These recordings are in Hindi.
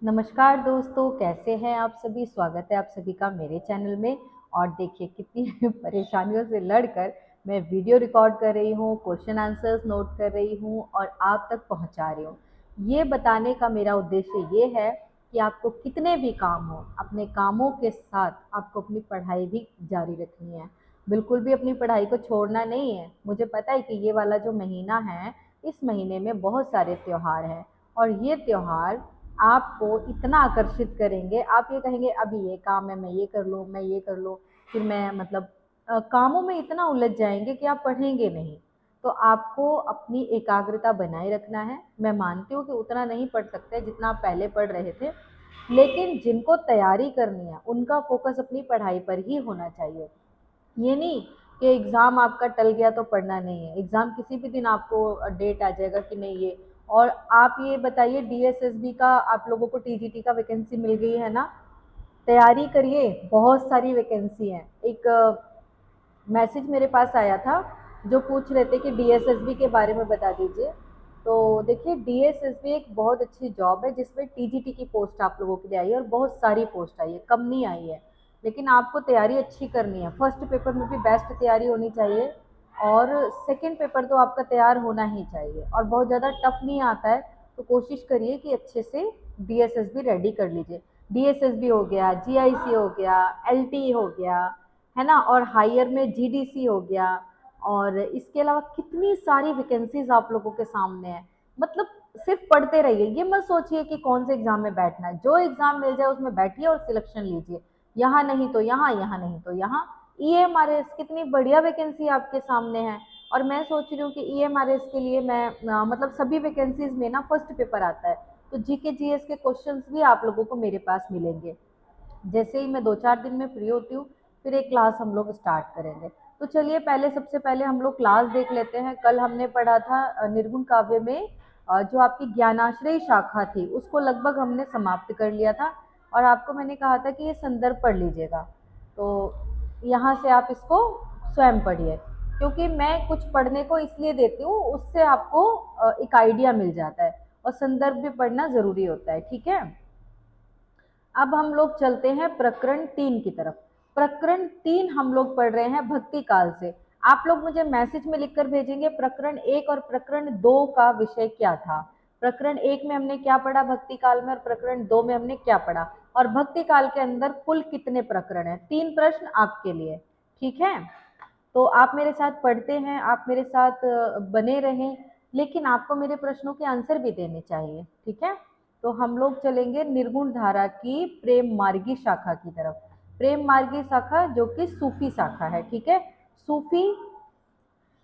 नमस्कार दोस्तों, कैसे हैं आप सभी। स्वागत है आप सभी का मेरे चैनल में। और देखिए कितनी परेशानियों से लड़कर मैं वीडियो रिकॉर्ड कर रही हूँ, क्वेश्चन आंसर्स नोट कर रही हूँ और आप तक पहुँचा रही हूँ। ये बताने का मेरा उद्देश्य ये है कि आपको कितने भी काम हो, अपने कामों के साथ आपको अपनी पढ़ाई भी जारी रखनी है। बिल्कुल भी अपनी पढ़ाई को छोड़ना नहीं है। मुझे पता है कि ये वाला जो महीना है, इस महीने में बहुत सारे त्योहार हैं और ये त्योहार आपको इतना आकर्षित करेंगे, आप ये कहेंगे अभी ये काम है, मैं ये कर लूँ, मैं ये कर लूँ। फिर मैं मतलब कामों में इतना उलझ जाएँगे कि आप पढ़ेंगे नहीं। तो आपको अपनी एकाग्रता बनाए रखना है। मैं मानती हूँ कि उतना नहीं पढ़ सकते जितना आप पहले पढ़ रहे थे, लेकिन जिनको तैयारी करनी है, उनका फ़ोकस अपनी पढ़ाई पर ही होना चाहिए। ये नहीं कि एग्ज़ाम आपका टल गया तो पढ़ना नहीं है। एग्ज़ाम किसी भी दिन आपको डेट आ जाएगा कि नहीं ये। और आप ये बताइए, डीएसएसबी का आप लोगों को टीजीटी का वैकेंसी मिल गई है ना? तैयारी करिए, बहुत सारी वैकेंसी हैं। एक मैसेज मेरे पास आया था जो पूछ रहे थे कि डीएसएसबी के बारे में बता दीजिए। तो देखिए, डीएसएसबी एक बहुत अच्छी जॉब है जिसमें टीजीटी की पोस्ट आप लोगों के लिए आई है और बहुत सारी पोस्ट आई है, कम नहीं आई है। लेकिन आपको तैयारी अच्छी करनी है। फर्स्ट पेपर में भी बेस्ट तैयारी होनी चाहिए और सेकंड पेपर तो आपका तैयार होना ही चाहिए और बहुत ज़्यादा टफ नहीं आता है। तो कोशिश करिए कि अच्छे से डीएसएसबी रेडी कर लीजिए। डीएसएसबी हो गया, जीआईसी हो गया, एलटी हो गया, है ना, और हायर में जीडीसी हो गया। और इसके अलावा कितनी सारी वैकेंसीज आप लोगों के सामने है। मतलब सिर्फ पढ़ते रहिए, ये मत सोचिए कि कौन से एग्जाम में बैठना है। जो एग्जाम मिल जाए उसमें बैठिए और सिलेक्शन लीजिए। यहाँ नहीं तो यहाँ, यहाँ नहीं तो यहाँ। ईएमआरएस कितनी बढ़िया वैकेंसी आपके सामने है। और मैं सोच रही हूँ कि ईएमआरएस के लिए मैं मतलब सभी वैकेंसीज में ना फर्स्ट पेपर आता है, तो जीके जीएस के क्वेश्चंस भी आप लोगों को मेरे पास मिलेंगे। जैसे ही मैं 2-4 दिन में फ्री होती हूँ, फिर एक क्लास हम लोग स्टार्ट करेंगे। तो चलिए पहले सबसे पहले हम लोग क्लास देख लेते हैं। कल हमने पढ़ा था निर्गुण काव्य में जो आपकी ज्ञानाश्रय शाखा थी उसको लगभग हमने समाप्त कर लिया था। और आपको मैंने कहा था कि ये संदर्भ पढ़ लीजिएगा। तो यहाँ से आप इसको स्वयं पढ़िए, क्योंकि मैं कुछ पढ़ने को इसलिए देती हूँ, उससे आपको एक आइडिया मिल जाता है। और संदर्भ भी पढ़ना ज़रूरी होता है, ठीक है। अब हम लोग चलते हैं प्रकरण 3 की तरफ। प्रकरण 3 हम लोग पढ़ रहे हैं भक्ति काल से। आप लोग मुझे मैसेज में लिखकर भेजेंगे प्रकरण 1 और प्रकरण 2 का विषय क्या था। प्रकरण 1 में हमने क्या पढ़ा भक्ति काल में, और प्रकरण 2 में हमने क्या पढ़ा, और भक्ति काल के अंदर कुल कितने प्रकरण हैं। 3 प्रश्न आपके लिए, ठीक है। तो आप मेरे साथ पढ़ते हैं, आप मेरे साथ बने रहें, लेकिन आपको मेरे प्रश्नों के आंसर भी देने चाहिए, ठीक है। तो हम लोग चलेंगे निर्गुण धारा की प्रेम मार्गी शाखा की तरफ। प्रेम मार्गी शाखा जो कि सूफी शाखा है, ठीक है। सूफी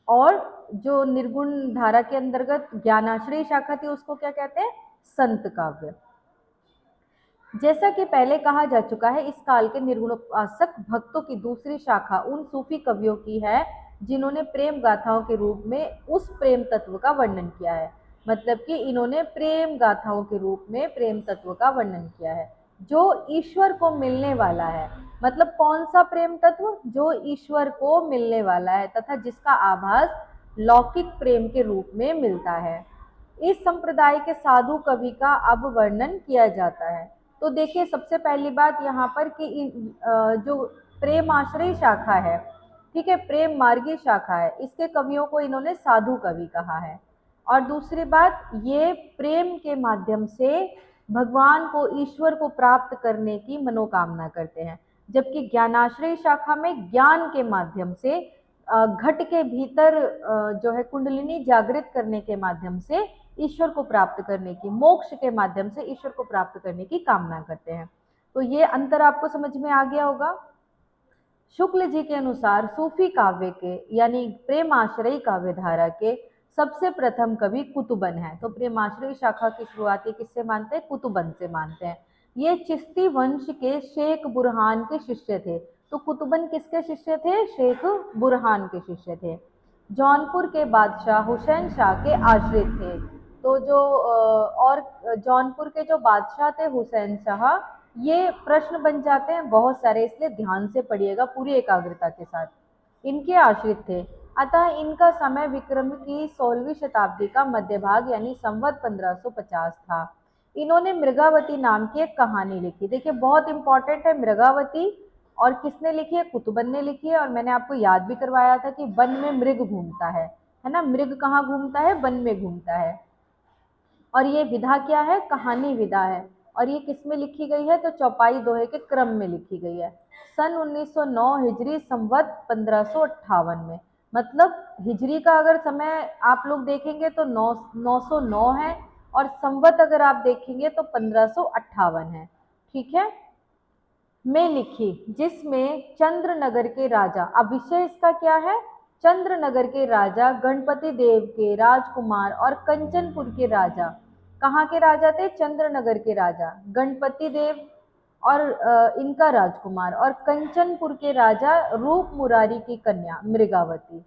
और जो निर्गुण धारा के अंतर्गत ज्ञानाश्रय शाखा थी उसको क्या कहते हैं, संत काव्य। जैसा कि पहले कहा जा चुका है, इस काल के निर्गुणोपासक भक्तों की दूसरी शाखा उन सूफी कवियों की है जिन्होंने प्रेम गाथाओं के रूप में उस प्रेम तत्व का वर्णन किया है। मतलब कि इन्होंने प्रेम गाथाओं के रूप में प्रेम तत्व का वर्णन किया है जो ईश्वर को मिलने वाला है। मतलब कौन सा प्रेम तत्व, जो ईश्वर को मिलने वाला है तथा जिसका आभास लौकिक प्रेम के रूप में मिलता है। इस संप्रदाय के साधु कवि का अब वर्णन किया जाता है। तो देखिए सबसे पहली बात यहाँ पर कि जो प्रेम आश्रय शाखा है, ठीक है, प्रेम मार्गी शाखा है, इसके कवियों को इन्होंने साधु कवि कहा है। और दूसरी बात, ये प्रेम के माध्यम से भगवान को, ईश्वर को प्राप्त करने की मनोकामना करते हैं। जबकि ज्ञानाश्रय शाखा में ज्ञान के माध्यम से घट के भीतर जो है कुंडलिनी जागृत करने के माध्यम से ईश्वर को प्राप्त करने की, मोक्ष के माध्यम से ईश्वर को प्राप्त करने की कामना करते हैं। तो ये अंतर आपको समझ में आ गया होगा। शुक्ल जी के अनुसार सूफी काव्य के यानी प्रेमाश्रयी काव्य धारा के सबसे प्रथम कवि कुतुबन है। तो प्रेमाश्रयी शाखा की शुरुआत ये किससे मानते हैं, कुतुबन से मानते हैं। ये चिश्ती वंश के शेख बुरहान के शिष्य थे। तो कुतुबन किसके शिष्य थे, शेख बुरहान के शिष्य थे। जौनपुर के बादशाह हुसैन शाह के आश्रित थे। तो जो और जौनपुर के जो बादशाह थे हुसैन शाह, ये प्रश्न बन जाते हैं बहुत सारे, इसलिए ध्यान से पढ़िएगा पूरी एकाग्रता के साथ। इनके आश्रित थे, अतः इनका समय विक्रम की 16वीं शताब्दी का मध्य भाग यानी संवत 1550 था। इन्होंने मृगावती नाम की एक कहानी लिखी। देखिए बहुत इंपॉर्टेंट है मृगावती, और किसने लिखी है? कुतुबन ने लिखी है। और मैंने आपको याद भी करवाया था कि वन में मृग घूमता है ना, मृग कहाँ घूमता है? वन में घूमता है। और ये विधा क्या है? कहानी विधा है। और ये किस में लिखी गई है? तो चौपाई दोहे के क्रम में लिखी गई है, सन 1909 हिजरी संवत 1558 में। मतलब हिजरी का अगर समय आप लोग देखेंगे तो 909 है, और संवत अगर आप देखेंगे तो 1558 है। ठीक है, में लिखी, जिसमें चंद्रनगर के राजा, अब विषय इसका क्या है? चंद्रनगर के राजा गणपति देव के राजकुमार और कंचनपुर के राजा, कहाँ के राजा थे? चंद्रनगर के राजा गणपति देव और इनका राजकुमार, और कंचनपुर के राजा रूप मुरारी की कन्या मृगावती।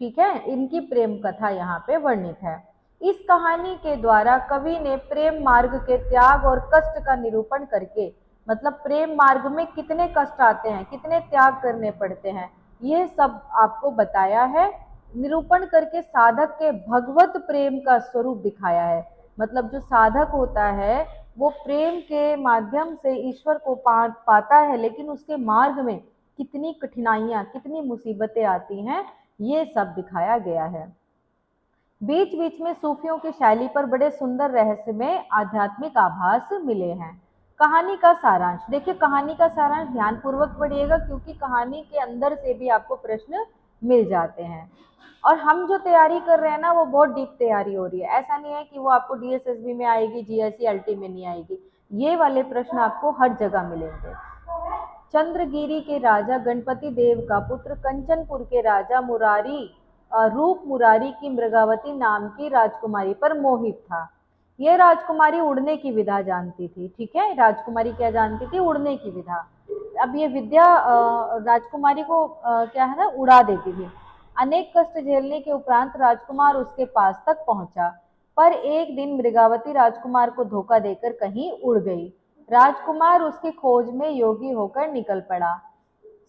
ठीक है, इनकी प्रेम कथा यहाँ पे वर्णित है। इस कहानी के द्वारा कवि ने प्रेम मार्ग के त्याग और कष्ट का निरूपण करके, मतलब प्रेम मार्ग में कितने कष्ट आते हैं, कितने त्याग करने पड़ते हैं, ये सब आपको बताया है। निरूपण करके साधक के भगवत प्रेम का स्वरूप दिखाया है। मतलब जो साधक होता है वो प्रेम के माध्यम से ईश्वर को पाता है, लेकिन उसके मार्ग में कितनी कठिनाइयां, कितनी मुसीबतें आती हैं, ये सब दिखाया गया है। बीच बीच में सूफियों की शैली पर बड़े सुंदर रहस्य में आध्यात्मिक आभास मिले हैं। कहानी का सारांश, देखिए कहानी का सारांश ध्यान पूर्वक पढ़िएगा, क्योंकि कहानी के अंदर से भी आपको प्रश्न मिल जाते हैं। और हम जो तैयारी कर रहे हैं ना, वो बहुत डीप तैयारी हो रही है। ऐसा नहीं है कि वो आपको डीएसएसबी में आएगी, जीएससी एलटी में नहीं आएगी। ये वाले प्रश्न आपको हर जगह मिलेंगे। चंद्रगिरी के राजा गणपति देव का पुत्र कंचनपुर के राजा मुरारी, रूप मुरारी की मृगावती नाम की राजकुमारी पर मोहित था। यह राजकुमारी उड़ने की विधा जानती थी। ठीक है, राजकुमारी क्या जानती थी? उड़ने की विधा। अब ये विद्या राजकुमारी को क्या है ना, उड़ा देती थी। अनेक कष्ट झेलने के उपरांत राजकुमार उसके पास तक पहुंचा, पर एक दिन मृगावती राजकुमार को धोखा देकर कहीं उड़ गई। राजकुमार उसकी खोज में योगी होकर निकल पड़ा।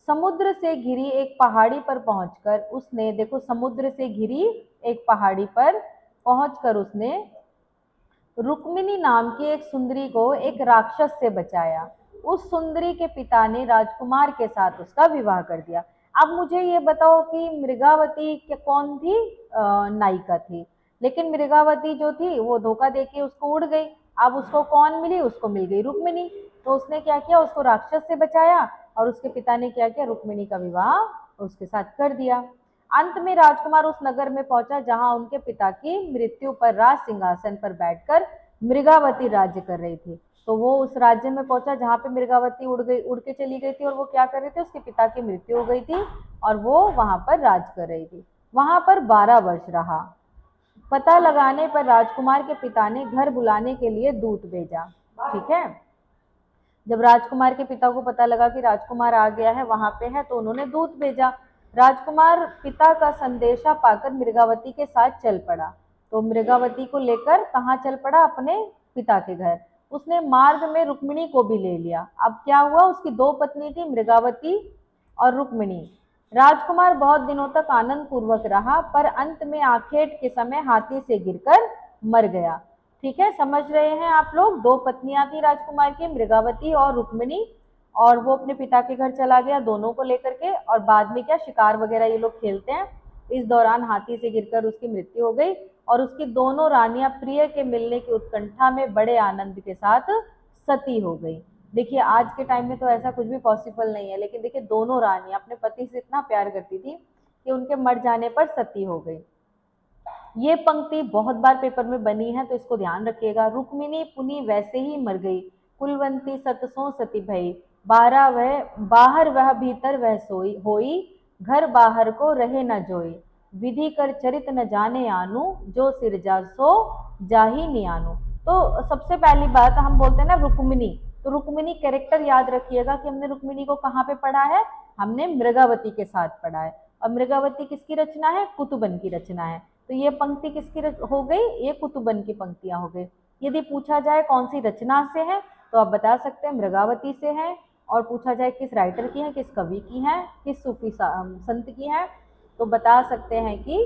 समुद्र से घिरी एक पहाड़ी पर पहुंचकर उसने, देखो समुद्र से घिरी एक पहाड़ी पर पहुंचकर उसने रुक्मिणी नाम की एक सुंदरी को एक राक्षस से बचाया। उस सुंदरी के पिता ने राजकुमार के साथ उसका विवाह कर दिया। अब मुझे ये बताओ कि मृगावती कौन थी? नायिका थी। लेकिन मृगावती जो थी वो धोखा देके उसको उड़ गई। अब उसको कौन मिली? उसको मिल गई रुक्मिणी। तो उसने क्या किया? उसको राक्षस से बचाया, और उसके पिता ने क्या किया? रुक्मिणी का विवाह उसके साथ कर दिया। अंत में राजकुमार उस नगर में पहुंचा जहां उनके पिता की मृत्यु पर राज सिंहासन पर बैठकर मृगावती राज्य कर रही थी। तो वो उस राज्य में पहुंचा जहां पे मृगावती उड़ के चली गई थी, और वो क्या कर रहे थे? उसके पिता की मृत्यु हो गई थी और वो वहां पर राज कर रही थी। वहां पर 12 वर्ष रहा। पता लगाने पर राजकुमार के पिता ने घर बुलाने के लिए दूत भेजा। ठीक है, जब राजकुमार के पिता को पता लगा कि राजकुमार आ गया है, वहां पे है, तो उन्होंने दूत भेजा। राजकुमार पिता का संदेशा पाकर मृगावती के साथ चल पड़ा। तो मृगावती को लेकर कहाँ चल पड़ा? अपने पिता के घर। उसने मार्ग में रुक्मिणी को भी ले लिया। अब क्या हुआ? उसकी दो पत्नी थी, मृगावती और रुक्मिणी। राजकुमार बहुत दिनों तक आनंद पूर्वक रहा, पर अंत में आखेट के समय हाथी से गिरकर मर गया। ठीक है, समझ रहे हैं आप लोग? दो पत्नियां थी राजकुमार की, मृगावती और रुक्मिणी, और वो अपने पिता के घर चला गया दोनों को लेकर के। और बाद में क्या, शिकार वगैरह ये लोग खेलते हैं, इस दौरान हाथी से गिरकर उसकी मृत्यु हो गई। और उसकी दोनों रानियां प्रिय के मिलने की उत्कंठा में बड़े आनंद के साथ सती हो गई। देखिए आज के टाइम में तो ऐसा कुछ भी पॉसिबल नहीं है, लेकिन देखिए दोनों रानियां अपने पति से इतना प्यार करती थी कि उनके मर जाने पर सती हो गई। ये पंक्ति बहुत बार पेपर में बनी है, तो इसको ध्यान रखिएगा। रुक्मिणी पुनि वैसे ही मर गई, कुलवंती सतसों सती भई, बाहर वह भीतर वह सोई होई, घर बाहर को रहे न जोई, विधि कर चरित न जाने आनु, जो सिरजा सो जाही नियानु। तो सबसे पहली बात हम बोलते हैं ना रुक्मिणी, तो रुक्मिणी कैरेक्टर याद रखिएगा कि हमने रुक्मिणी को कहाँ पे पढ़ा है? हमने मृगावती के साथ पढ़ा है। और मृगावती किसकी रचना है? कुतुबन की रचना है। तो ये पंक्ति किसकी हो गई? ये कुतुबन की पंक्तियां हो गई। यदि पूछा जाए कौन सी रचना से है, तो आप बता सकते हैं मृगावती से है। और पूछा जाए किस राइटर की है, किस कवि की है, किस सूफी संत की है, तो बता सकते हैं कि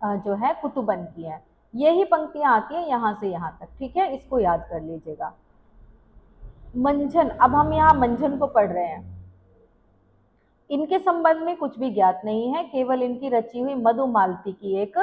जो है कुतुबन की है। ये ही पंक्तियां आती हैं यहाँ से यहाँ तक, ठीक है, इसको याद कर लीजिएगा। मंझन, अब हम यहाँ मंझन को पढ़ रहे हैं। इनके संबंध में कुछ भी ज्ञात नहीं है, केवल इनकी रची हुई मधुमालती की एक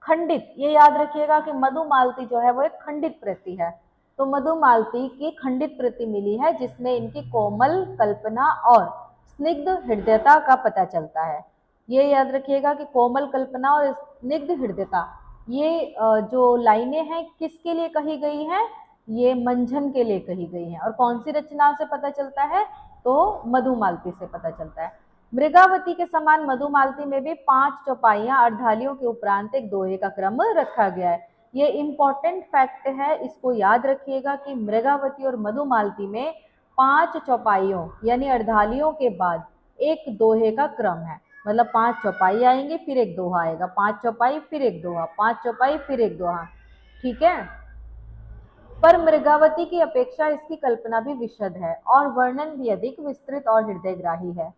खंडित, ये याद रखिएगा कि मधुमालती जो है वो एक खंडित प्रति है। तो मधुमालती की खंडित प्रति मिली है जिसमें इनकी कोमल कल्पना और स्निग्ध हृदयता का पता चलता है। ये याद रखिएगा कि कोमल कल्पना और स्निग्ध हृदयता, ये जो लाइनें हैं किसके लिए कही गई हैं, ये मंझन के लिए कही गई हैं। और कौन सी रचना से पता चलता है, तो मधुमालती से पता चलता है। मृगावती के समान मधुमालती में भी 5 चौपाइयां अर्धालियों के उपरांत एक दोहे का क्रम रखा गया है। ये इंपॉर्टेंट फैक्ट है, इसको याद रखिएगा कि मृगावती और मधुमालती में 5 चौपाइयों यानी अर्धालियों के बाद एक दोहे का क्रम है। मतलब 5 चौपाई आएंगे फिर एक दोहा आएगा, 5 चौपाई फिर एक दोहा, 5 चौपाई फिर एक दोहा, ठीक है। पर मृगावती की अपेक्षा इसकी कल्पना भी विशद है और वर्णन भी अधिक विस्तृत और हृदयग्राही है।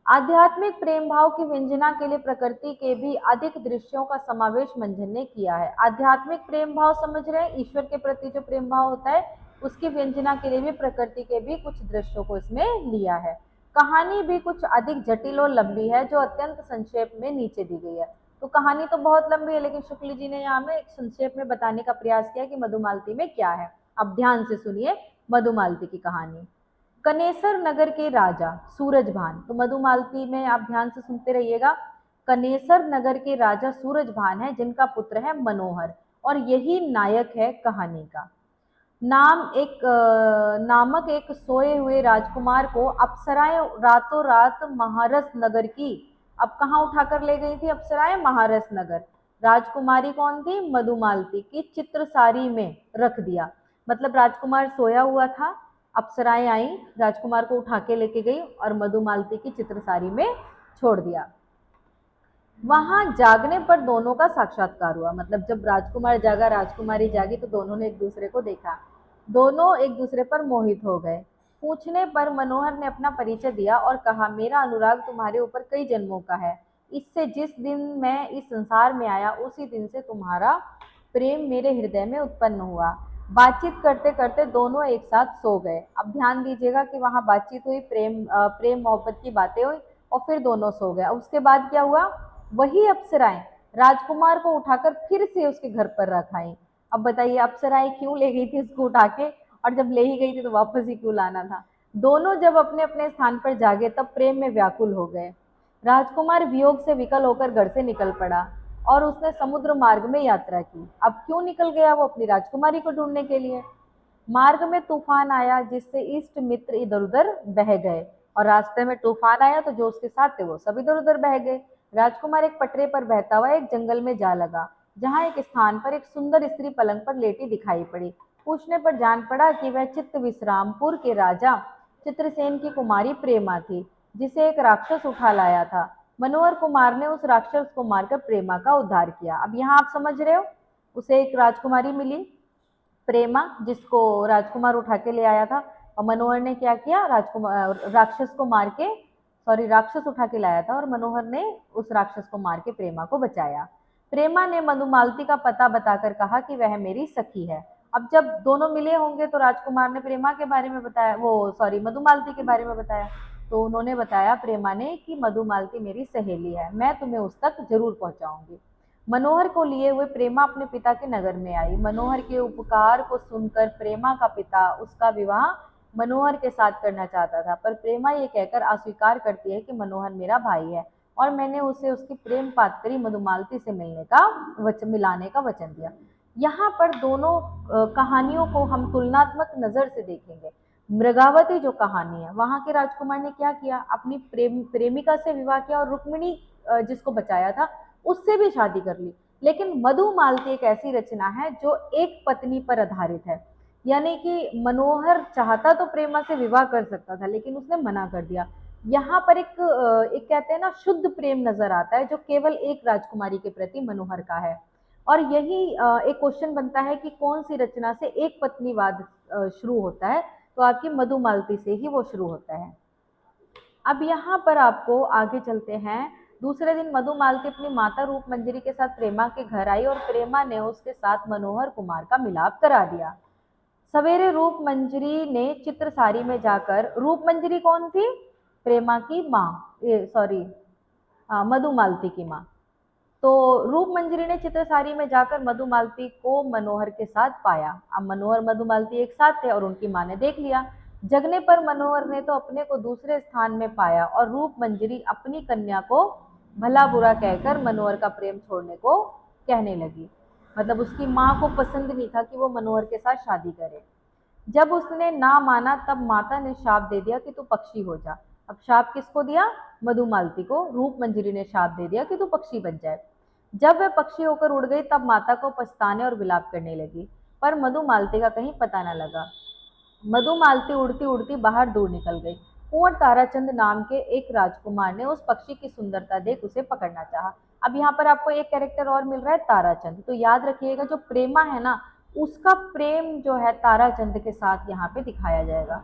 आध्यात्मिक प्रेम भाव की व्यंजना के लिए प्रकृति के भी अधिक दृश्यों का समावेश मंझन ने किया है। आध्यात्मिक प्रेम भाव समझ रहे हैं, ईश्वर के प्रति जो प्रेम भाव होता है उसकी व्यंजना के लिए भी प्रकृति के भी कुछ दृश्यों को इसमें लिया है। कहानी भी कुछ अधिक जटिल और लंबी है जो अत्यंत संक्षेप में नीचे दी गई है। तो कहानी तो बहुत लंबी है लेकिन शुक्ल जी ने यहाँ में एक संक्षेप में बताने का प्रयास किया कि मधुमालती में क्या है। अब ध्यान से सुनिए मधुमालती की कहानी। कनेसर नगर के राजा सूरजभान, तो मधुमालती में आप ध्यान से सुनते रहिएगा। कनेसर नगर के राजा सूरजभान है जिनका पुत्र है मनोहर, और यही नायक है कहानी का। नामक एक सोए हुए राजकुमार को अप्सराएं रातों रात महारस नगर की, अब कहाँ उठाकर ले गई थी अप्सराएं, महारस नगर। राजकुमारी कौन थी, मधुमालती की चित्रसारी में रख दिया। मतलब राजकुमार सोया हुआ था, अप्सराएं आई, राजकुमार को उठा के लेके गई और मधुमालती की चित्रसारी में छोड़ दिया। वहां जागने पर दोनों का साक्षात्कार हुआ। मतलब जब राजकुमार जागा, राजकुमारी जागी, तो दोनों ने एक दूसरे को देखा, दोनों एक दूसरे पर मोहित हो गए। पूछने पर मनोहर ने अपना परिचय दिया और कहा, मेरा अनुराग तुम्हारे ऊपर कई जन्मों का है। इससे जिस दिन मैं इस संसार में आया उसी दिन से तुम्हारा प्रेम मेरे हृदय में उत्पन्न हुआ। बातचीत करते करते दोनों एक साथ सो गए। अब ध्यान दीजिएगा कि वहां बातचीत हुई, प्रेम मोहब्बत की बातें हुई और फिर दोनों सो गए। उसके बाद क्या हुआ, वही अप्सराएं राजकुमार को उठाकर फिर से उसके घर पर रख आई। अब बताइए अप्सराएं क्यों ले गई थी उसको उठा के, और जब ले ही गई थी तो वापस ही क्यों लाना था। दोनों जब अपने अपने स्थान पर जागे तब प्रेम में व्याकुल हो गए। राजकुमार वियोग से विकल होकर घर से निकल पड़ा और उसने समुद्र मार्ग में यात्रा की। अब क्यों निकल गया वो, अपनी राजकुमारी को ढूंढने के लिए। मार्ग में तूफान आया जिससे इष्ट मित्र इधर उधर बह गए, और रास्ते में तूफान आया तो जो उसके साथ थे वो सब इधर उधर बह गए। राजकुमार एक पटरे पर बहता हुआ एक जंगल में जा लगा, जहाँ एक स्थान पर एक सुंदर स्त्री पलंग पर लेटी दिखाई पड़ी। पूछने पर जान पड़ा कि वह चित्त विश्रामपुर के राजा चित्रसेन की कुमारी प्रेमा थी, जिसे एक राक्षस उठा लाया था। मनोहर कुमार ने उस राक्षस को मारकर प्रेमा का उद्धार किया। अब यहाँ आप समझ रहे हो, उसे एक राजकुमारी मिली प्रेमा, जिसको राजकुमार उठा के ले आया था, और मनोहर ने क्या किया, राजकुमार राक्षस को मार के, सॉरी राक्षस उठा के लाया था और मनोहर ने उस राक्षस को मार के प्रेमा को बचाया। प्रेमा ने मधुमालती का पता बताकर कहा कि वह मेरी सखी है। अब जब दोनों मिले होंगे तो राजकुमार ने प्रेमा के बारे में बताया, वो सॉरी मधुमालती के बारे में बताया। तो उन्होंने बताया प्रेमा ने कि मधुमालती मेरी सहेली है, मैं तुम्हें उस तक जरूर पहुंचाऊंगी। मनोहर को लिए हुए प्रेमा अपने पिता के नगर में आई। मनोहर के उपकार को सुनकर प्रेमा का पिता उसका विवाह मनोहर के साथ करना चाहता था, पर प्रेमा ये कहकर अस्वीकार करती है कि मनोहर मेरा भाई है और मैंने उसे उसकी प्रेम पात्री मधुमालती से मिलाने का वचन दिया। यहाँ पर दोनों कहानियों को हम तुलनात्मक नजर से देखेंगे। मृगावती जो कहानी है, वहां के राजकुमार ने क्या किया, अपनी प्रेमिका से विवाह किया और रुक्मिणी जिसको बचाया था उससे भी शादी कर ली। लेकिन मधुमालती एक ऐसी रचना है जो एक पत्नी पर आधारित है। यानी कि मनोहर चाहता तो प्रेमा से विवाह कर सकता था लेकिन उसने मना कर दिया। यहाँ पर एक कहते हैं ना शुद्ध प्रेम नजर आता है जो केवल एक राजकुमारी के प्रति मनोहर का है। और यही एक क्वेश्चन बनता है कि कौन सी रचना से एक पत्नीवाद शुरू होता है, तो आपकी मधुमालती से ही वो शुरू होता है। अब यहाँ पर आपको आगे चलते हैं, दूसरे दिन मधुमालती अपनी माता रूप मंजरी के साथ प्रेमा के घर आई और प्रेमा ने उसके साथ मनोहर कुमार का मिलाप करा दिया। सवेरे रूप मंजरी ने चित्रसारी में जाकर, रूप मंजरी कौन थी? प्रेमा की माँ, सॉरी, मधुमालती की माँ। तो रूप मंजरी ने चित्रसारी में जाकर मधुमालती को मनोहर के साथ पाया। अब मनोहर मधुमालती एक साथ थे और उनकी माँ ने देख लिया। जगने पर मनोहर ने तो अपने को दूसरे स्थान में पाया और रूप मंजरी अपनी कन्या को भला बुरा कहकर मनोहर का प्रेम छोड़ने को कहने लगी। मतलब उसकी माँ को पसंद नहीं था कि वो मनोहर के साथ शादी करे। जब उसने ना माना तब माता ने शाप दे दिया कि तू पक्षी हो जा। अब शाप किसको दिया? मधुमालती को। रूप मंजरी ने शाप दे दिया कि तू पक्षी बन जाए। जब वह पक्षी होकर उड़ गई तब माता को पछताने और विलाप करने लगी, पर मधुमालती का कहीं पता न लगा। मधुमालती उड़ती उड़ती बाहर दूर निकल गई। कुंवर ताराचंद नाम के एक राजकुमार ने उस पक्षी की सुंदरता देख उसे पकड़ना चाहा। अब यहाँ पर आपको एक कैरेक्टर और मिल रहा है, ताराचंद। तो याद रखिएगा, जो प्रेमा है ना, उसका प्रेम जो है ताराचंद के साथ यहाँ पे दिखाया जाएगा।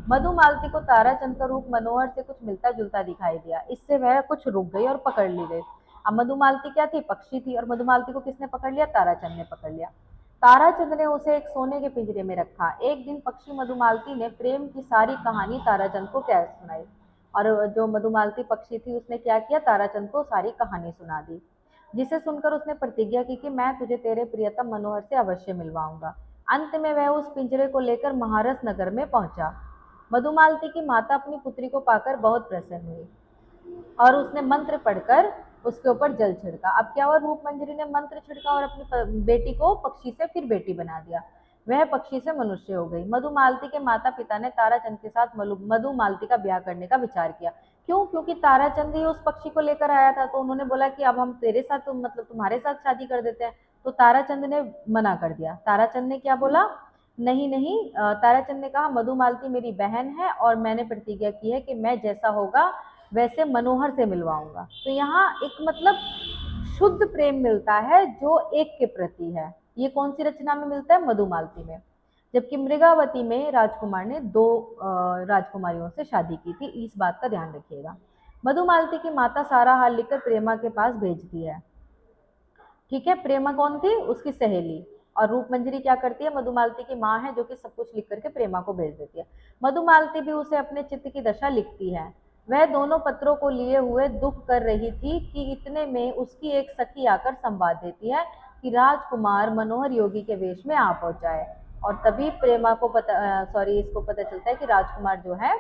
मधुमालती को ताराचंद का रूप मनोहर से कुछ मिलता जुलता दिखाई दिया, इससे वह कुछ रुक गई और पकड़ ली गई। अब मधुमालती क्या थी? पक्षी थी। और मधुमालती को किसने पकड़ लिया? ताराचंद ने पकड़ लिया। ताराचंद ने उसे एक सोने के पिंजरे में रखा। एक दिन पक्षी मधुमालती ने प्रेम की सारी कहानी ताराचंद को क्या सुनाई, और जो मधुमालती पक्षी थी उसने क्या किया? ताराचंद को सारी कहानी सुना दी, जिसे सुनकर उसने प्रतिज्ञा की कि मैं तुझे तेरे प्रियतम मनोहर से अवश्य मिलवाऊंगा। अंत में वह उस पिंजरे को लेकर महारस नगर में पहुंचा। मधुमालती की माता अपनी पुत्री को पाकर बहुत प्रसन्न हुई और उसने मंत्र पढ़कर उसके ऊपर जल छिड़का। अब क्या हुआ? रूप मंजरी ने मंत्र छिड़का और अपनी बेटी को पक्षी से फिर बेटी बना दिया। वह पक्षी से मनुष्य हो गई। मधुमालती के माता पिता ने ताराचंद के साथ मधुमालती का ब्याह करने का विचार किया। क्यों? क्योंकि ताराचंद ही उस पक्षी को लेकर आया था, तो उन्होंने बोला कि अब हम तेरे साथ, मतलब तुम्हारे साथ शादी कर देते हैं। तो ताराचंद ने मना कर दिया। ताराचंद ने क्या बोला? नहीं नहीं, ताराचंद ने कहा मधुमालती मेरी बहन है और मैंने प्रतिज्ञा की है कि मैं जैसा होगा वैसे मनोहर से मिलवाऊंगा। तो यहाँ एक मतलब शुद्ध प्रेम मिलता है जो एक के प्रति है। ये कौन सी रचना में मिलता है? मधुमालती में। जबकि मृगावती में राजकुमार ने दो राजकुमारियों से शादी की थी। इस बात का ध्यान रखिएगा। मधुमालती की माता सारा हाल लिखकर प्रेमा के पास भेजती है। ठीक है, प्रेमा कौन थी? उसकी सहेली। और रूप मंजरी क्या करती है? मधुमालती की माँ है, जो कि सब कुछ लिख करके प्रेमा को भेज देती है। मधुमालती भी उसे अपने चित्त की दशा लिखती है। वह दोनों पत्रों को लिए हुए दुख कर रही थी कि इतने में उसकी एक सखी आकर संवाद देती है कि राजकुमार मनोहर योगी के वेश में आ पहुंचा है। और तभी प्रेमा को इसको पता चलता है कि राजकुमार जो है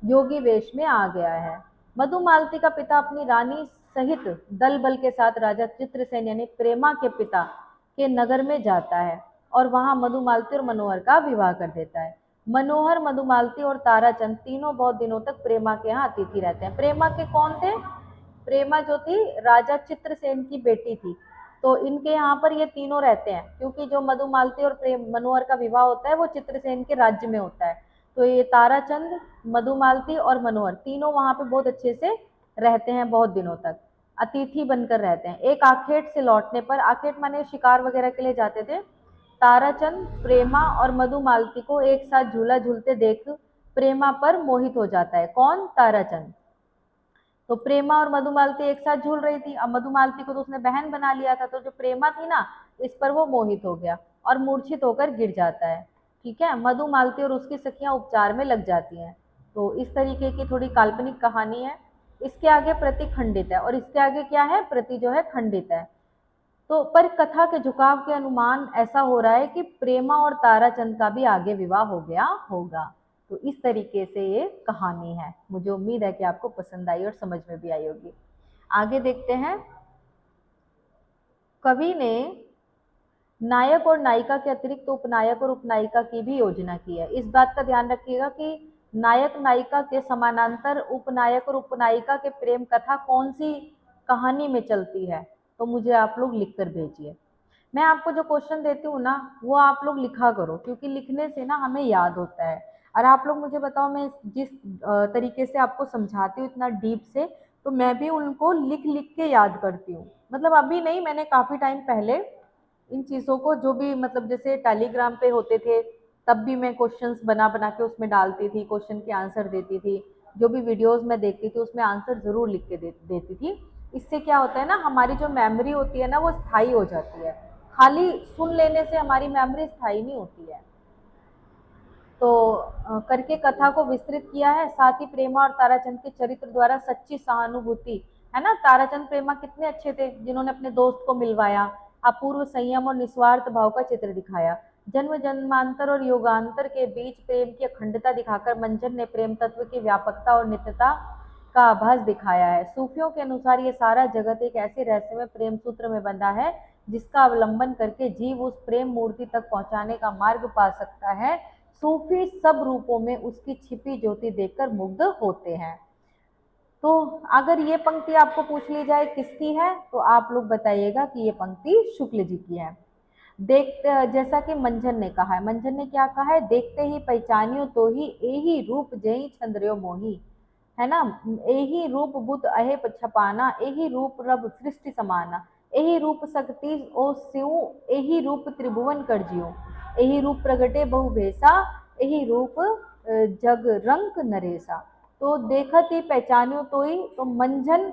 योगी वेश में आ गया है। मधुमालती का पिता अपनी रानी सहित दल बल के साथ राजा चित्रसेन यानी प्रेमा के पिता के नगर में जाता है और वहां मधुमालती और मनोहर का विवाह कर देता है। मनोहर, मधुमालती और ताराचंद तीनों बहुत दिनों तक प्रेमा के यहाँ अतिथि रहते हैं। प्रेमा के कौन थे? प्रेमा जो थी राजा चित्रसेन की बेटी थी। तो इनके यहाँ पर ये तीनों रहते हैं, क्योंकि जो मधुमालती और मनोहर का विवाह होता है वो चित्रसेन के राज्य में होता है। तो ये ताराचंद, मधुमालती और मनोहर तीनों वहां पे बहुत अच्छे से रहते हैं, बहुत दिनों तक अतिथि बनकर रहते हैं। एक आखेट से लौटने पर, आखेट माने शिकार वगैरह के लिए जाते थे, ताराचंद प्रेमा और मधुमालती को एक साथ झूला झूलते देख प्रेमा पर मोहित हो जाता है। कौन? ताराचंद। तो प्रेमा और मधुमालती एक साथ झूल रही थी। अब मधुमालती को तो उसने बहन बना लिया था, तो जो प्रेमा थी ना, इस पर वो मोहित हो गया और मूर्छित होकर गिर जाता है। ठीक है, मधुमालती और उसकी सखियां उपचार में लग जाती हैं। तो इस तरीके की थोड़ी काल्पनिक कहानी है। इसके आगे प्रति खंडित है और इसके आगे क्या है? प्रति जो है खंडित है। तो पर कथा के झुकाव के अनुमान ऐसा हो रहा है कि प्रेमा और ताराचंद का भी आगे विवाह हो गया होगा। तो इस तरीके से ये कहानी है। मुझे उम्मीद है कि आपको पसंद आई और समझ में भी आई होगी। आगे देखते हैं। कवि ने नायक और नायिका के अतिरिक्त उपनायक और उपनायिका की भी योजना की है। इस बात का ध्यान रखिएगा कि नायक नायिका के समानांतर उपनायक और उपनायिका के प्रेम कथा कौन सी कहानी में चलती है, तो मुझे आप लोग लिख कर भेजिए। मैं आपको जो क्वेश्चन देती हूँ ना, वो आप लोग लिखा करो, क्योंकि लिखने से ना हमें याद होता है। और आप लोग मुझे बताओ, मैं जिस तरीके से आपको समझाती हूँ इतना डीप से, तो मैं भी उनको लिख लिख के याद करती हूँ। मतलब अभी नहीं, मैंने काफ़ी टाइम पहले इन चीज़ों को, जो भी मतलब जैसे टेलीग्राम पे होते थे, तब भी मैं क्वेश्चंस बना बना के उसमें डालती थी, क्वेश्चन के आंसर देती थी। जो भी वीडियोस मैं देखती थी उसमें आंसर ज़रूर लिख के देती थी। इससे क्या होता है ना, हमारी जो मेमोरी होती है ना वो स्थायी हो जाती है। खाली सुन लेने से हमारी मेमोरी स्थायी नहीं होती है। तो करके कथा को विस्तृत किया है। साथ ही प्रेमा और ताराचंद के चरित्र द्वारा सच्ची सहानुभूति, है ना, ताराचंद प्रेमा कितने अच्छे थे जिन्होंने अपने दोस्त को मिलवाया, अपूर्व संयम और निस्वार्थ भाव का चित्र दिखाया। जन्म जन्मांतर और युगांतर के बीच प्रेम की अखंडता दिखाकर मंजन ने प्रेम तत्व की व्यापकता और नित्यता का आभास दिखाया है। सूफियों के अनुसार ये सारा जगत एक ऐसे रहस्यमय प्रेम सूत्र में बंधा है जिसका अवलंबन करके जीव उस प्रेम मूर्ति तक पहुंचाने का मार्ग पा सकता है। सूफी सब रूपों में उसकी छिपी ज्योति देखकर मुग्ध होते हैं। तो अगर ये पंक्ति आपको पूछ ली जाए किसकी है, तो आप लोग बताइएगा कि ये पंक्ति शुक्ल जी की है। देख, जैसा कि मंजन ने कहा है, मंजन ने क्या कहा है, देखते ही पहचानियो तो ही एही रूप जई चंद्रयो मोही, है ना, एही रूप बुद्ध अहे छपाना, एही रूप रब सृष्टि समाना, एही रूप शक्ति ओ शिव, एही रूप त्रिभुवन कर जियो, एही रूप प्रगटे बहु भेसा, एही रूप जग रंक नरेसा। तो देखत ही पहचानियो तो ही, तो मंजन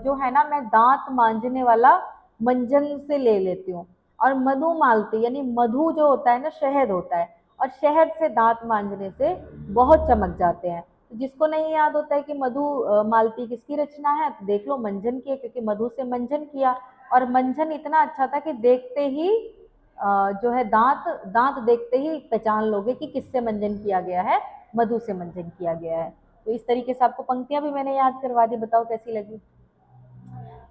जो है ना, मैं दांत मांजने वाला मंजन से ले लेती हूँ। और मधु मालती यानी मधु जो होता है ना, शहद होता है, और शहद से दांत मांजने से बहुत चमक जाते हैं। तो जिसको नहीं याद होता है कि मधु मालती किसकी रचना है, तो देख लो मंजन की है, क्योंकि मधु से मंजन किया। और मंजन इतना अच्छा था कि देखते ही जो है दांत दांत देखते ही पहचान लोगे कि किससे मंजन किया गया है, मधु से मंजन किया गया है। तो इस तरीके से आपको पंक्तियां भी मैंने याद करवा दी, बताओ कैसी लगी।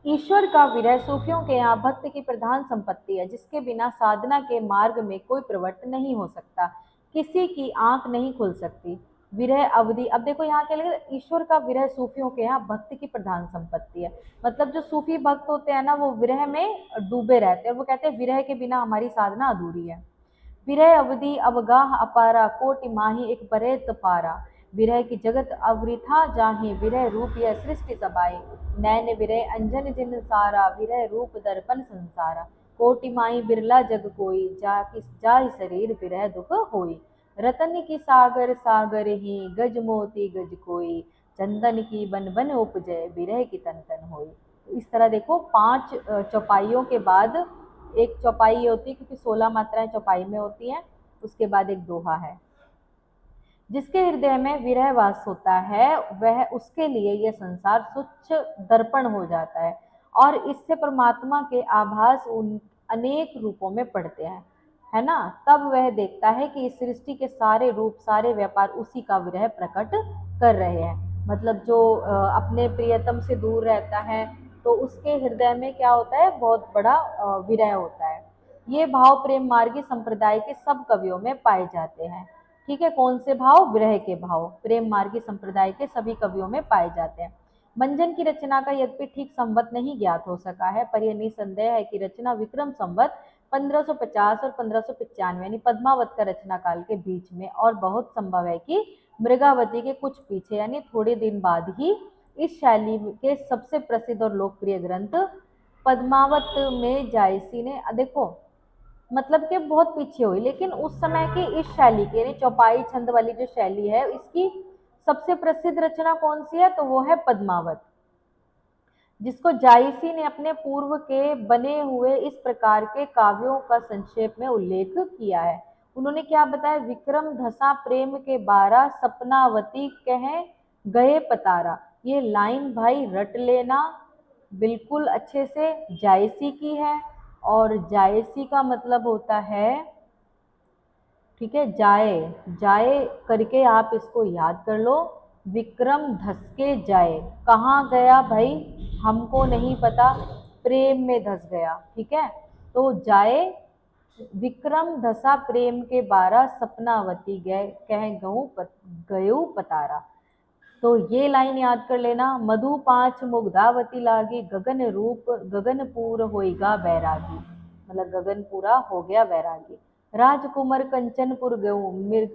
ईश्वर का विरह सूफियों के यहाँ भक्त की प्रधान संपत्ति है, जिसके बिना साधना के मार्ग में कोई प्रवर्तन नहीं हो सकता, किसी की आंख नहीं खुल सकती। विरह अवधि, अब देखो यहाँ क्या लगे, ईश्वर का विरह सूफियों के यहाँ भक्त की प्रधान संपत्ति है। मतलब जो सूफी भक्त होते हैं ना, वो विरह में डूबे रहते हैं, वो कहते हैं विरह के बिना हमारी साधना अधूरी है। विरह अवधि अवगाह अपारा, कोटि माही एक परेत पारा, विरह की जगत अवृथा जाहि, विरह रूप यह सृष्टि सबाई, नैन विरह अंजन जिन सारा, विरह रूप दर्पण संसारा, कोटि माही बिरला जग कोई, जाहि शरीर विरह दुख होई, रतन की सागर सागर ही, गज मोती गज कोई, चंदन की बन बन उपजय, विरह की तन तन होई। तो इस तरह देखो, 5 चौपाइयों के बाद एक चौपाई होती है, क्योंकि 16 मात्राएं चौपाई में होती हैं, उसके बाद एक दोहा है। जिसके हृदय में विरह वास होता है, वह उसके लिए यह संसार स्वच्छ दर्पण हो जाता है, और इससे परमात्मा के आभास उन अनेक रूपों में पड़ते हैं, है ना। तब वह देखता है कि इस सृष्टि के सारे रूप, सारे व्यापार उसी का विरह प्रकट कर रहे हैं। मतलब जो अपने प्रियतम से दूर रहता है, तो उसके हृदय में क्या होता है, बहुत बड़ा विरह होता है। ये भाव प्रेम मार्गी संप्रदाय के सब कवियों में पाए जाते हैं। ठीक है, कौन से भाव, विरह के भाव प्रेम मार्गी संप्रदाय के सभी कवियों में पाए जाते हैं। मंजन की रचना का यद्यपि ठीक संवत नहीं ज्ञात हो सका है, पर यह निसंदेह है कि रचना विक्रम संवत 1550 और 1595 यानी पद्मावत का रचना काल के बीच में, और बहुत संभव है कि मृगावती के कुछ पीछे यानी थोड़े दिन बाद ही इस शैली के सबसे प्रसिद्ध और लोकप्रिय ग्रंथ पद्मावत में जायसी ने, देखो मतलब कि बहुत पीछे हुई, लेकिन उस समय की इस शैली की यानी चौपाई छंद वाली जो शैली है, इसकी सबसे प्रसिद्ध रचना कौन सी है, तो वो है पद्मावत, जिसको जायसी ने अपने पूर्व के बने हुए इस प्रकार के काव्यों का संक्षेप में उल्लेख किया है। उन्होंने क्या बताया, विक्रम धसा प्रेम के 12, सपनावती कह गए पतारा। ये लाइन भाई रट लेना बिल्कुल अच्छे से, जायसी की है, और जायसी का मतलब होता है, ठीक है, जाए जाए करके आप इसको याद कर लो, विक्रम धस के जाए, कहाँ गया भाई हमको नहीं पता, प्रेम में धस गया, ठीक है। तो जाए, विक्रम धसा प्रेम के 12, सपनावती गए कह गयु पतारा। तो ये लाइन याद कर लेना, मधु 5 मुग्धावती लागी, गगन रूप गगनपुर होइगा बैरागी, मतलब गगनपुरा हो गया बैरागी। राजकुमार कंचनपुर गयो,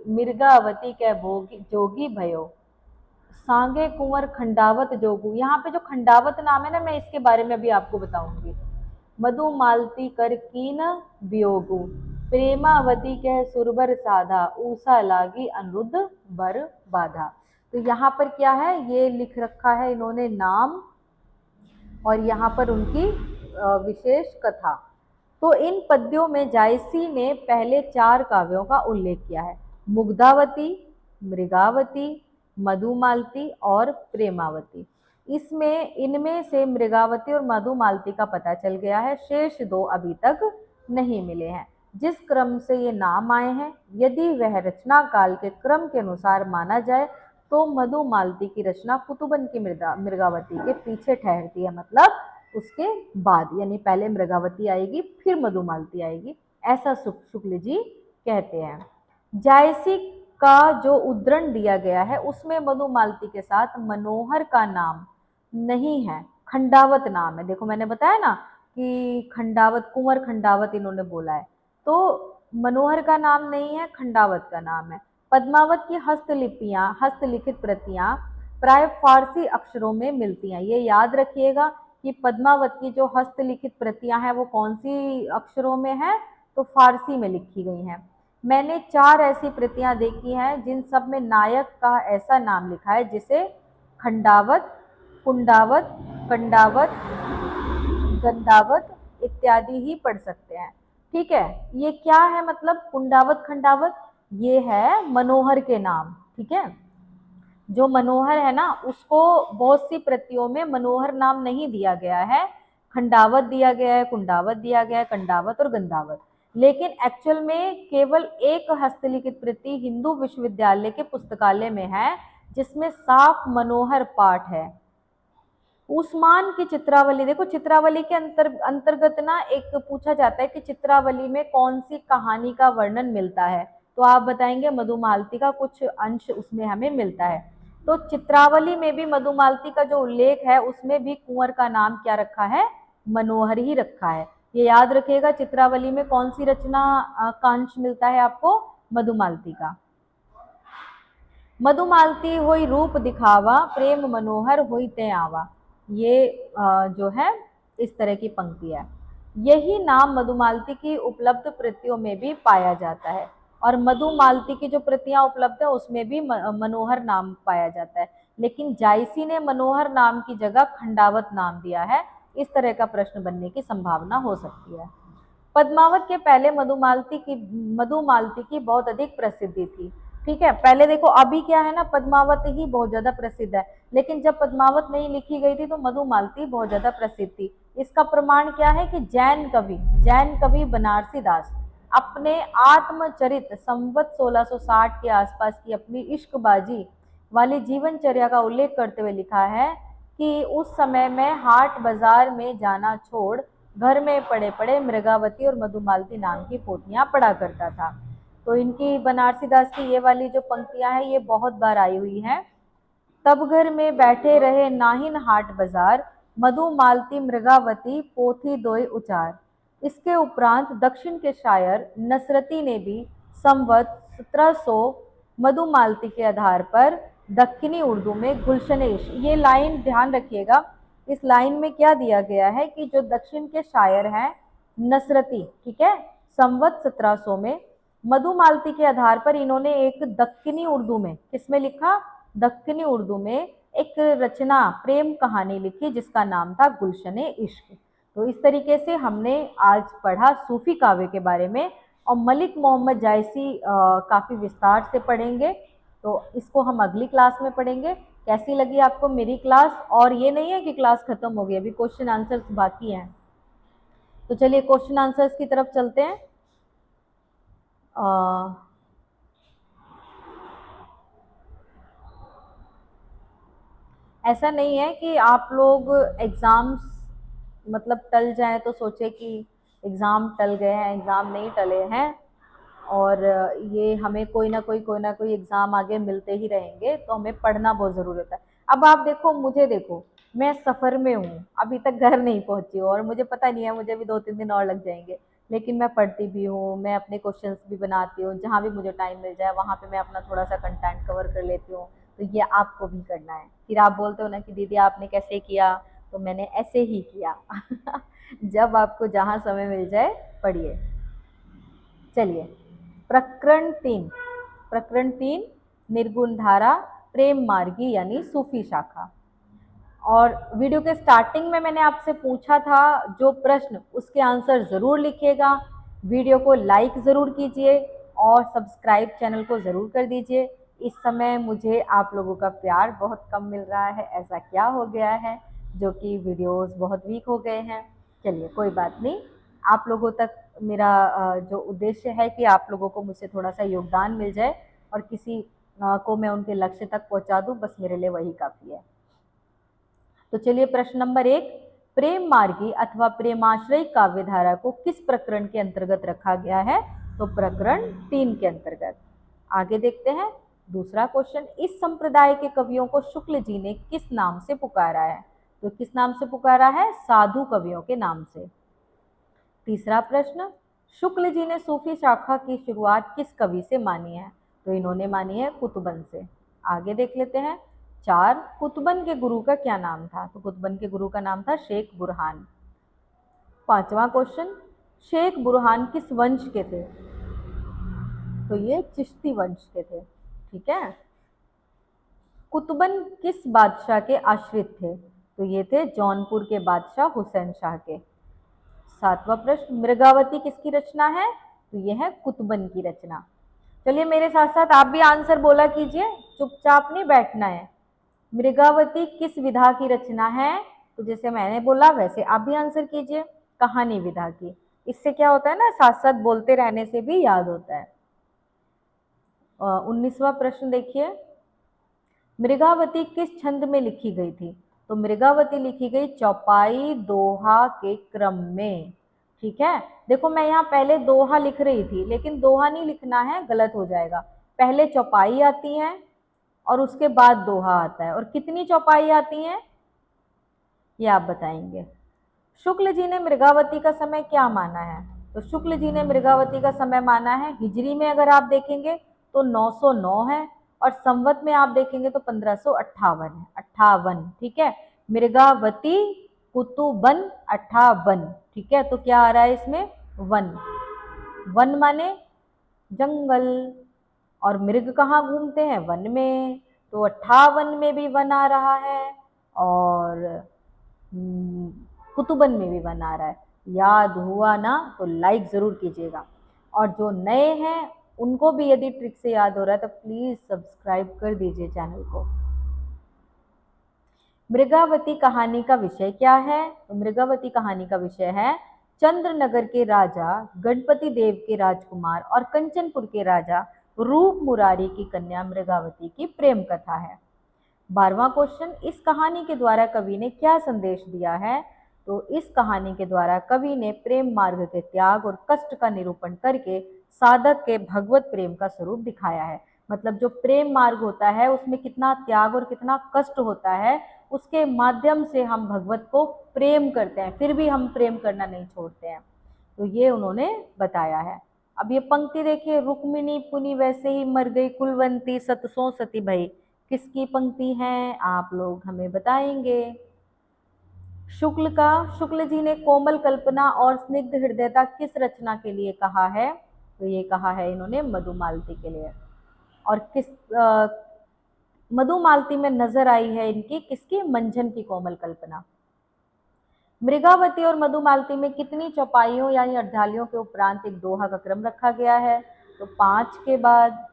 मिर्गावती के भोगी जोगी भयो, सांगे कुंवर खंडावत जोगू। यहाँ पे जो खंडावत नाम है ना, मैं इसके बारे में अभी आपको बताऊंगी। मधु मालती कर कीन वियोगु, प्रेमावती के सुरबर साधा, ऊषा लागी अनिरुद्ध बर बाधा। तो यहाँ पर क्या है, ये लिख रखा है इन्होंने नाम, और यहाँ पर उनकी विशेष कथा। तो इन पद्यों में जायसी ने पहले 4 काव्यों का उल्लेख किया है, मुग्धावती, मृगावती, मधुमालती और प्रेमावती। इसमें इनमें से मृगावती और मधुमालती का पता चल गया है, शेष 2 अभी तक नहीं मिले हैं। जिस क्रम से ये नाम आए हैं, यदि वह रचना काल के क्रम के अनुसार माना जाए तो मधुमालती की रचना कुतुबन की मृगावती के पीछे ठहरती है, मतलब उसके बाद, यानी पहले मृगावती आएगी फिर मधुमालती आएगी, ऐसा शुक्ल जी कहते हैं। जायसी का जो उद्धरण दिया गया है उसमें मधुमालती के साथ मनोहर का नाम नहीं है, खंडावत नाम है। देखो मैंने बताया ना कि खंडावत, कुंवर खंडावत इन्होंने बोला है, तो मनोहर का नाम नहीं है, खंडावत का नाम है। पद्मावत की हस्तलिपियां, हस्तलिखित प्रतियां प्राय फारसी अक्षरों में मिलती हैं। ये याद रखिएगा कि पद्मावत की जो हस्तलिखित प्रतियां हैं वो कौन सी अक्षरों में है, तो फारसी में लिखी गई हैं। मैंने 4 ऐसी प्रतियां देखी हैं जिन सब में नायक का ऐसा नाम लिखा है जिसे खंडावत, कुंडावत, कंडावत, गंधावत इत्यादि ही पढ़ सकते हैं। ठीक है, ये क्या है, मतलब कुंडावत खंडावत, ये है मनोहर के नाम। ठीक है, जो मनोहर है ना उसको बहुत सी प्रतियों में मनोहर नाम नहीं दिया गया है, खंडावत दिया गया है, कुंडावत दिया गया है, कंडावत और गंधावत। लेकिन एक्चुअल में केवल एक हस्तलिखित प्रति हिंदू विश्वविद्यालय के पुस्तकालय में है जिसमें साफ मनोहर पाठ है। उस्मान की चित्रावली, देखो चित्रावली के अंतर्गत ना एक पूछा जाता है कि चित्रावली में कौन सी कहानी का वर्णन मिलता है, तो आप बताएंगे मधुमालती का कुछ अंश उसमें हमें मिलता है। तो चित्रावली में भी मधुमालती का जो उल्लेख है उसमें भी कुंवर का नाम क्या रखा है, मनोहर ही रखा है। ये याद रखिएगा, चित्रावली में कौन सी रचना का अंश मिलता है आपको, मधुमालती का। मधुमालती होई रूप दिखावा, प्रेम मनोहर होई ते आवा, ये जो है इस तरह की पंक्ति है। यही नाम मधुमालती की उपलब्ध प्रतियों में भी पाया जाता है, और मधुमालती की जो प्रतियां उपलब्ध है उसमें भी मनोहर नाम पाया जाता है, लेकिन जायसी ने मनोहर नाम की जगह खंडावत नाम दिया है। इस तरह का प्रश्न बनने की संभावना हो सकती है। पद्मावत के पहले मधुमालती की बहुत अधिक प्रसिद्धि थी। ठीक है, पहले देखो अभी क्या है ना, पद्मावत ही बहुत ज्यादा प्रसिद्ध है, लेकिन जब पद्मावत नहीं लिखी गई थी तो मधुमालती बहुत ज्यादा प्रसिद्ध थी। इसका प्रमाण क्या है कि जैन कवि बनारसी दास अपने आत्मचरित संवत 1660 के आसपास की अपनी इश्कबाजी वाली जीवनचर्या का उल्लेख करते हुए लिखा है कि उस समय में हाट बाजार में जाना छोड़ घर में पड़े पड़े मृगावती और मधुमालती नाम की पोथियां पढ़ा करता था। तो इनकी बनारसी दास की ये वाली जो पंक्तियां हैं ये बहुत बार आई हुई हैं। तब घर में बैठे रहे नाहिन हाट बाजार, मधुमालती मृगावती पोथी दोय उचार। इसके उपरांत दक्षिण के शायर नसरती ने भी संवत 1700 मधुमालती के आधार पर दक्खनी उर्दू में गुलशन इश्क, ये लाइन ध्यान रखिएगा, इस लाइन में क्या दिया गया है कि जो दक्षिण के शायर हैं नसरती, ठीक है, संवत 1700 में मधुमालती के आधार पर इन्होंने एक दक्खनी उर्दू में, किसमें लिखा, दक्खनी उर्दू में एक रचना प्रेम कहानी लिखी जिसका नाम था गुलशन इश्क। तो इस तरीके से हमने आज पढ़ा सूफी काव्य के बारे में, और मलिक मोहम्मद जायसी काफ़ी विस्तार से पढ़ेंगे, तो इसको हम अगली क्लास में पढ़ेंगे। कैसी लगी आपको मेरी क्लास? और ये नहीं है कि क्लास खत्म हो गई, अभी क्वेश्चन आंसर्स बाकी हैं, तो चलिए क्वेश्चन आंसर्स की तरफ चलते हैं। ऐसा नहीं है कि आप लोग एग्ज़ाम्स मतलब टल जाए तो सोचे कि एग्ज़ाम टल गए हैं, एग्ज़ाम नहीं टले हैं, और ये हमें कोई ना कोई एग्ज़ाम आगे मिलते ही रहेंगे, तो हमें पढ़ना बहुत ज़रूरी होता है। अब आप देखो, मुझे देखो, मैं सफ़र में हूँ, अभी तक घर नहीं पहुँची हूँ, और मुझे पता नहीं है, मुझे भी 2-3 दिन और लग जाएंगे, लेकिन मैं पढ़ती भी हूँ, मैं अपने क्वेश्चंस भी बनाती हूँ, जहाँ भी मुझे टाइम मिल जाए वहाँ पे मैं अपना थोड़ा सा कंटेंट कवर कर लेती हूँ। तो ये आपको भी करना है। फिर आप बोलते हो ना कि दीदी आपने कैसे किया, तो मैंने ऐसे ही किया। जब आपको जहाँ समय मिल जाए पढ़िए। चलिए, प्रकरण 3 निर्गुण धारा प्रेम मार्गी यानी सूफी शाखा। और वीडियो के स्टार्टिंग में मैंने आपसे पूछा था जो प्रश्न, उसके आंसर ज़रूर लिखिएगा। वीडियो को लाइक ज़रूर कीजिए और सब्सक्राइब चैनल को ज़रूर कर दीजिए। इस समय मुझे आप लोगों का प्यार बहुत कम मिल रहा है, ऐसा क्या हो गया है जो कि वीडियोस बहुत वीक हो गए हैं। चलिए कोई बात नहीं, आप लोगों तक मेरा जो उद्देश्य है कि आप लोगों को मुझसे थोड़ा सा योगदान मिल जाए और किसी को मैं उनके लक्ष्य तक पहुंचा दूं, बस मेरे लिए वही काफ़ी है। तो चलिए प्रश्न नंबर 1, प्रेम मार्गी अथवा प्रेमाश्रय काव्यधारा को किस प्रकरण के अंतर्गत रखा गया है? तो प्रकरण 3 के अंतर्गत। आगे देखते हैं दूसरा क्वेश्चन, इस संप्रदाय के कवियों को शुक्ल जी ने किस नाम से पुकारा है? तो किस नाम से पुकारा है? साधु कवियों के नाम से। तीसरा प्रश्न, शुक्ल जी ने सूफी शाखा की शुरुआत किस कवि से मानी है? तो इन्होंने मानी है कुतुबन से। आगे देख लेते हैं 4, कुतुबन के गुरु का क्या नाम था? तो कुतुबन के गुरु का नाम था शेख बुरहान। पांचवा क्वेश्चन, शेख बुरहान किस वंश के थे? तो ये चिश्ती वंश के थे। ठीक है। कुतुबन किस बादशाह के आश्रित थे? तो ये थे जौनपुर के बादशाह हुसैन शाह के। सातवां प्रश्न, मृगावती किसकी रचना है? तो यह है कुतुबन की रचना। चलिए मेरे साथ साथ आप भी आंसर बोला कीजिए, चुपचाप नहीं बैठना है। मृगावती किस विधा की रचना है? तो जैसे मैंने बोला वैसे आप भी आंसर कीजिए, कहानी विधा की। इससे क्या होता है ना, साथ साथ बोलते रहने से भी याद होता है। 19वां प्रश्न देखिए, मृगावती किस छंद में लिखी गई थी? तो मृगावती लिखी गई चौपाई दोहा के क्रम में। ठीक है। देखो मैं यहाँ पहले दोहा लिख रही थी, लेकिन दोहा नहीं लिखना है, गलत हो जाएगा। पहले चौपाई आती है और उसके बाद दोहा आता है। और कितनी चौपाई आती हैं ये आप बताएंगे। शुक्ल जी ने मृगावती का समय क्या माना है? तो शुक्ल जी ने मृगावती का समय माना है, हिजरी में अगर आप देखेंगे तो 909 है और संवत में आप देखेंगे तो 1558 है। 58, ठीक है। मृगावती कुतुबन 58, ठीक है। तो क्या आ रहा है इसमें? वन। वन माने जंगल, और मृग कहाँ घूमते हैं? वन में। तो 58 में भी वन आ रहा है और कुतुबन में भी वन आ रहा है। याद हुआ ना? तो लाइक ज़रूर कीजिएगा। और जो नए हैं उनको भी यदि ट्रिक से याद हो रहा है तो प्लीज़ सब्सक्राइब कर दीजिए चैनल को। मृगावती कहानी का विषय क्या है? तो मृगावती कहानी का विषय है चंद्रनगर के राजा गणपति देव के राजकुमार और कंचनपुर के राजा रूप मुरारी की कन्या मृगावती की प्रेम कथा है। 12वां क्वेश्चन, इस कहानी के द्वारा कवि ने क्या संदेश दिया है? तो इस कहानी के द्वारा कवि ने प्रेम मार्ग के त्याग और कष्ट का निरूपण करके साधक के भगवत प्रेम का स्वरूप दिखाया है। मतलब जो प्रेम मार्ग होता है उसमें कितना त्याग और कितना कष्ट होता है, उसके माध्यम से हम भगवत को प्रेम करते हैं, फिर भी हम प्रेम करना नहीं छोड़ते हैं। तो ये उन्होंने बताया है। अब ये पंक्ति देखिए, रुक्मिणी पुनि वैसे ही मर गई कुलवंती सतसों सती भई, किसकी पंक्ति है? आप लोग हमें बताएंगे। शुक्ल जी ने कोमल कल्पना और स्निग्ध हृदयता किस रचना के लिए कहा है? तो ये कहा है इन्होंने मधुमालती के लिए। और किस मधुमालती में नजर आई है इनकी किसकी? मंझन की कोमल कल्पना। मृगावती और मधुमालती में कितनी चौपाइयों यानी अर्धालियों के उपरांत एक दोहा का क्रम रखा गया है? तो 5 के बाद।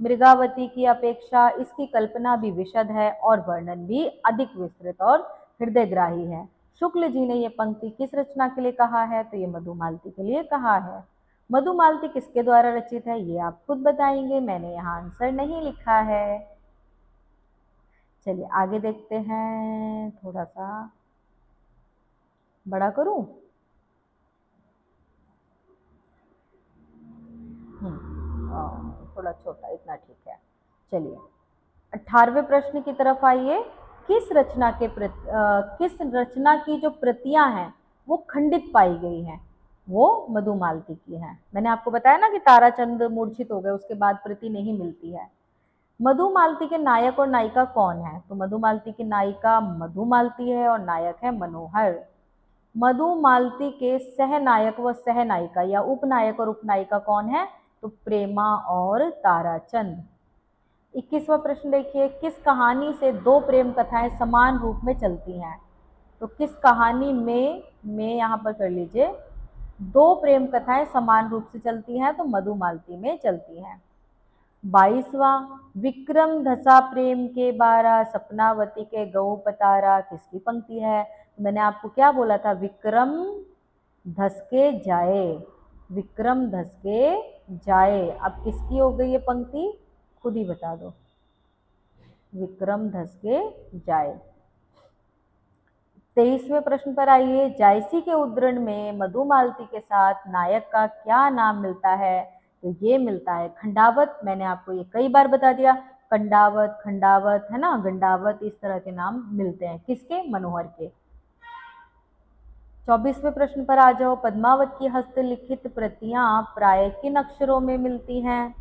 मृगावती की अपेक्षा इसकी कल्पना भी विशद है और वर्णन भी अधिक विस्तृत और हृदयग्राही है। शुक्ल जी ने ये पंक्ति किस रचना के लिए कहा है? तो ये मधुमालती के लिए कहा है। मधुमालती किसके द्वारा रचित है ये आप खुद बताएंगे, मैंने यहाँ आंसर नहीं लिखा है। चलिए आगे देखते हैं, थोड़ा सा बड़ा करूं? थोड़ा छोटा, इतना ठीक है। चलिए 18वें प्रश्न की तरफ आइए। किस रचना की जो प्रतियां हैं वो खंडित पाई गई हैं? वो मधुमालती की है। मैंने आपको बताया ना कि ताराचंद मूर्छित हो गए, उसके बाद प्रति नहीं मिलती है। मधुमालती के नायक और नायिका कौन है? तो मधुमालती की नायिका मधुमालती है और नायक है मनोहर। मधुमालती के सहनायक व सहनायिका या उपनायक और उपनायिका कौन है? तो प्रेमा और ताराचंद। 21वां प्रश्न देखिए, किस कहानी से दो प्रेम कथाएं समान रूप में चलती हैं? तो किस कहानी में यहाँ पर कर लीजिए, दो प्रेम कथाएं समान रूप से चलती हैं, तो मधुमालती में चलती हैं। 22वां, विक्रम धसा प्रेम के बारा, सपनावती के गऊ पतारा, किसकी पंक्ति है? मैंने आपको क्या बोला था, विक्रम धस के जाए, विक्रम धस के जाए। अब किसकी हो गई ये पंक्ति, खुद ही बता दो। विक्रम धस के जाए। 23वें प्रश्न पर आइए, जायसी के उद्धरण में मधुमालती के साथ नायक का क्या नाम मिलता है? तो ये मिलता है खंडावत। मैंने आपको ये कई बार बता दिया, कंडावत, खंडावत, है ना, गंडावत, इस तरह के नाम मिलते हैं। किसके? मनोहर के। 24वें प्रश्न पर आ जाओ, पद्मावत की हस्तलिखित प्रतियां प्राय किन अक्षरों में मिलती हैं?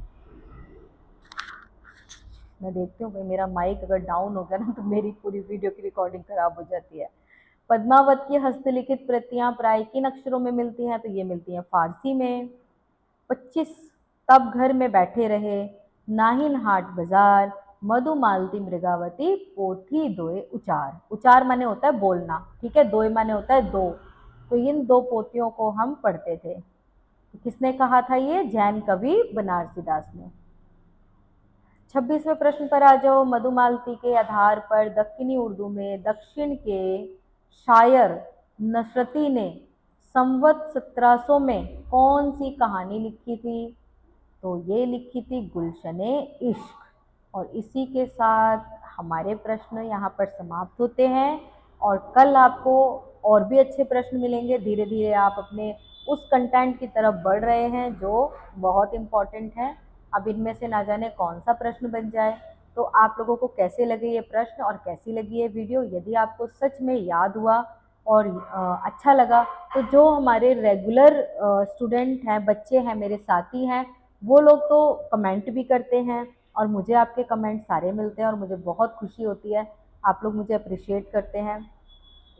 मैं देखती हूँ भाई, मेरा माइक अगर डाउन हो गया ना तो मेरी पूरी वीडियो की रिकॉर्डिंग खराब हो जाती है। पद्मावत की हस्तलिखित प्रतियां प्राय किन अक्षरों में मिलती हैं? तो ये मिलती हैं फारसी में। 25, तब घर में बैठे रहे, नाहिन हाट बाजार, मधुमालती मृगावती, पोथी दोए उचार। उचार माने होता है बोलना, ठीक है, दोए माने होता है दो। तो इन दो पोथियों को हम पढ़ते थे। तो किसने कहा था ये? जैन कवि बनारसी दास ने। 26वें प्रश्न पर आ जाओ, मधुमालती के आधार पर दक्षिणी उर्दू में दक्षिण के शायर नसरती ने संवत 1700 में कौन सी कहानी लिखी थी? तो ये लिखी थी गुलशने इश्क। और इसी के साथ हमारे प्रश्न यहाँ पर समाप्त होते हैं, और कल आपको और भी अच्छे प्रश्न मिलेंगे। धीरे धीरे आप अपने उस कंटेंट की तरफ बढ़ रहे हैं जो बहुत इम्पोर्टेंट है। अब इनमें से ना जाने कौन सा प्रश्न बन जाए। तो आप लोगों को कैसे लगे ये प्रश्न और कैसी लगी ये वीडियो? यदि आपको सच में याद हुआ और अच्छा लगा, तो जो हमारे रेगुलर स्टूडेंट हैं, बच्चे हैं, मेरे साथी हैं, वो लोग तो कमेंट भी करते हैं, और मुझे आपके कमेंट सारे मिलते हैं और मुझे बहुत खुशी होती है। आप लोग मुझे अप्रिशिएट करते हैं।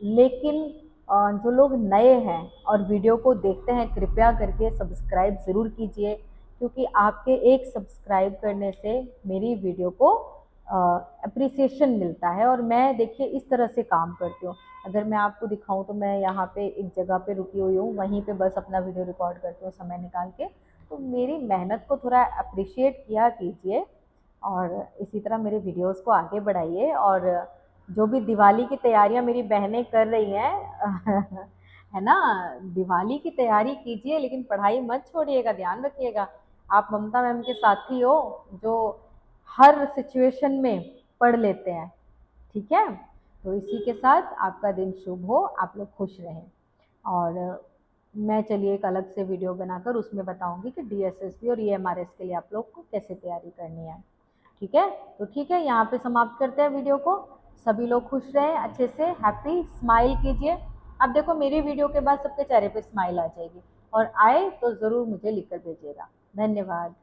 लेकिन जो लोग नए हैं और वीडियो को देखते हैं, कृपया करके सब्सक्राइब ज़रूर कीजिए, क्योंकि आपके एक सब्सक्राइब करने से मेरी वीडियो को अप्रिसिएशन मिलता है। और मैं देखिए इस तरह से काम करती हूँ। अगर मैं आपको दिखाऊं तो मैं यहाँ पे एक जगह पे रुकी हुई हूँ, वहीं पे बस अपना वीडियो रिकॉर्ड करती हूँ समय निकाल के। तो मेरी मेहनत को थोड़ा अप्रिशिएट किया कीजिए, और इसी तरह मेरे वीडियोस को आगे बढ़ाइए। और जो भी दिवाली की तैयारियां मेरी बहनें कर रही हैं है ना, दिवाली की तैयारी कीजिए, लेकिन पढ़ाई मत छोड़िएगा, ध्यान रखिएगा। आप ममता मैम के साथी हो जो हर सिचुएशन में पढ़ लेते हैं, ठीक है। तो इसी के साथ आपका दिन शुभ हो, आप लोग खुश रहें। और मैं चलिए एक अलग से वीडियो बनाकर उसमें बताऊंगी कि डीएसएसबी और ईएमआरएस के लिए आप लोग को कैसे तैयारी करनी है, ठीक है। तो ठीक है, यहाँ पे समाप्त करते हैं वीडियो को। सभी लोग खुश रहें, अच्छे से हैप्पी स्माइल कीजिए। अब देखो मेरी वीडियो के बाद सबके चेहरे पे स्माइल आ जाएगी, और आए तो ज़रूर मुझे लिख कर भेजिएगा। धन्यवाद।